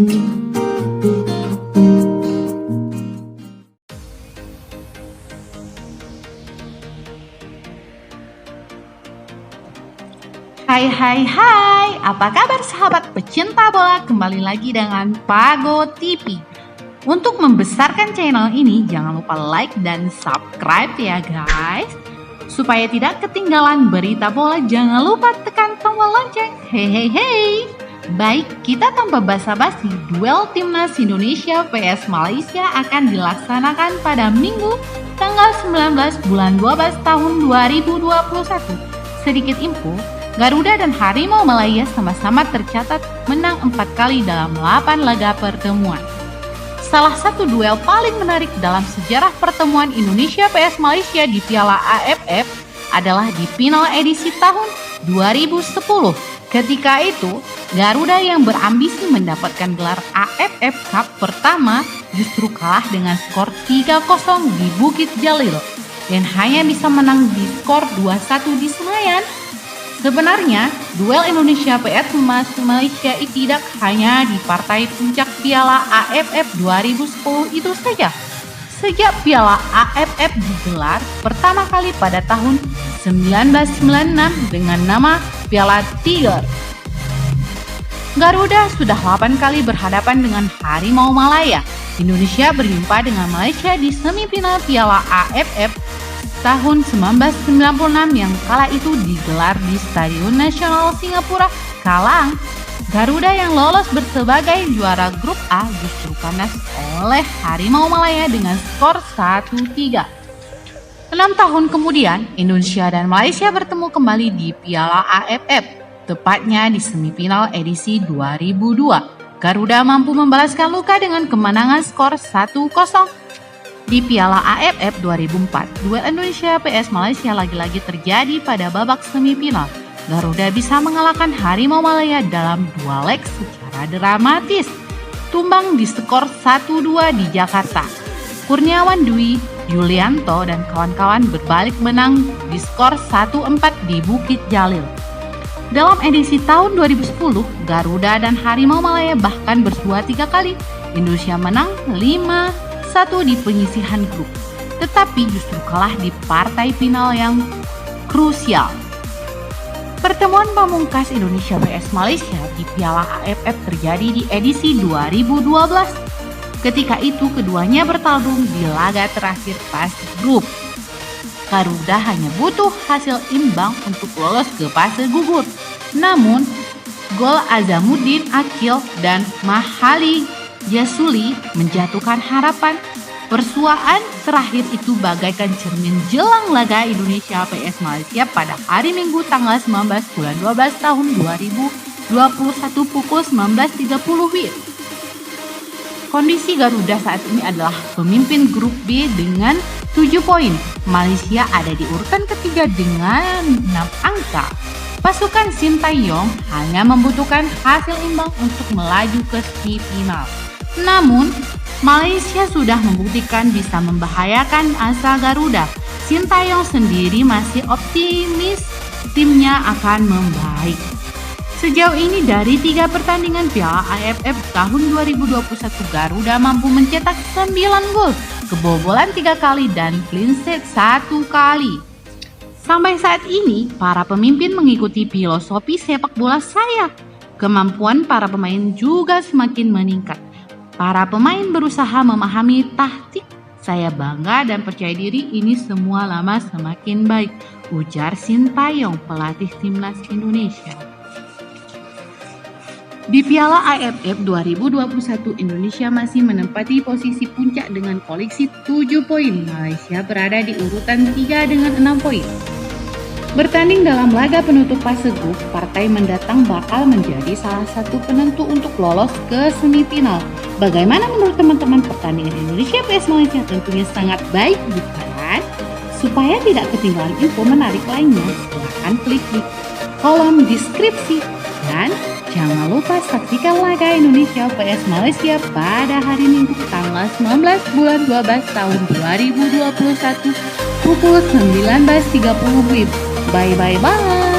Hai, apa kabar sahabat pecinta bola? Kembali lagi dengan Pago TV. Untuk membesarkan channel ini, jangan lupa like dan subscribe ya guys. Supaya tidak ketinggalan berita bola, jangan lupa tekan tombol lonceng. Hei. Baik, kita tanpa basa-basi, duel Timnas Indonesia vs Malaysia akan dilaksanakan pada Minggu tanggal 19 bulan 12 tahun 2021. Sedikit info, Garuda dan Harimau Malaya sama-sama tercatat menang 4 kali dalam 8 laga pertemuan. Salah satu duel paling menarik dalam sejarah pertemuan Indonesia vs Malaysia di Piala AFF adalah di final edisi tahun 2010. Ketika itu, Garuda yang berambisi mendapatkan gelar AFF Cup pertama justru kalah dengan skor 3-0 di Bukit Jalil dan hanya bisa menang di skor 2-1 di Senayan. Sebenarnya, duel Indonesia vs Malaysia tidak hanya di partai puncak Piala AFF 2010 itu saja. Sejak Piala AFF digelar pertama kali pada tahun 1996 dengan nama Piala Tiger, Garuda sudah 8 kali berhadapan dengan Harimau Malaya. Indonesia berjumpa dengan Malaysia di semifinal Piala AFF tahun 1996 yang kala itu digelar di Stadion Nasional Singapura, Kalang. Garuda yang lolos sebagai juara grup A justru kandas oleh Harimau Malaya dengan skor 1-3. 6 tahun kemudian, Indonesia dan Malaysia bertemu kembali di Piala AFF, tepatnya di semifinal edisi 2002. Garuda mampu membalaskan luka dengan kemenangan skor 1-0. Di Piala AFF 2004, duel Indonesia vs Malaysia lagi-lagi terjadi pada babak semifinal. Garuda bisa mengalahkan Harimau Malaya dalam 2 leg secara dramatis, tumbang di skor 1-2 di Jakarta. Kurniawan Dwi Yulianto dan kawan-kawan berbalik menang di skor 1-4 di Bukit Jalil. Dalam edisi tahun 2010, Garuda dan Harimau Malaya bahkan bersua 3 kali. Indonesia menang 5-1 di penyisihan grup, tetapi justru kalah di partai final yang krusial. Pertemuan pamungkas Indonesia vs Malaysia di Piala AFF terjadi di edisi 2012. Ketika itu keduanya bertanding di laga terakhir fase grup. Garuda hanya butuh hasil imbang untuk lolos ke fase gugur. Namun, gol Azamuddin Akil dan Mahali Jasuli menjatuhkan harapan. Persuaan terakhir itu bagaikan cermin jelang laga Indonesia vs Malaysia pada hari Minggu tanggal 19 bulan 12 tahun 2021 pukul 19.30 WIB. Kondisi Garuda saat ini adalah pemimpin grup B dengan 7 poin. Malaysia ada di urutan ketiga dengan 6 angka. Pasukan Sintayong hanya membutuhkan hasil imbang untuk melaju ke semifinal. Namun, Malaysia sudah membuktikan bisa membahayakan asa Garuda. Sintayong sendiri masih optimis timnya akan membaik. Sejauh ini dari 3 pertandingan Piala AFF tahun 2021, Garuda mampu mencetak 9 gol, kebobolan 3 kali dan clean sheet 1 kali. Sampai saat ini, para pemimpin mengikuti filosofi sepak bola saya. Kemampuan para pemain juga semakin meningkat. Para pemain berusaha memahami taktik. Saya bangga dan percaya diri ini semua lama semakin baik, ujar Sintayong, pelatih Timnas Indonesia. Di Piala AFF 2021, Indonesia masih menempati posisi puncak dengan koleksi 7 poin. Malaysia berada di urutan 3 dengan 6 poin. Bertanding dalam laga penutup fase grup, partai mendatang bakal menjadi salah satu penentu untuk lolos ke semifinal. Bagaimana menurut teman-teman pertandingan Indonesia vs Malaysia? Tentunya sangat baik, bukan? Supaya tidak ketinggalan info menarik lainnya, silahkan klik di kolom deskripsi. Dan jangan lupa saksikan laga Indonesia vs Malaysia pada hari Minggu tanggal 19 bulan 12 tahun 2021 pukul 19.30 WIB. Bye.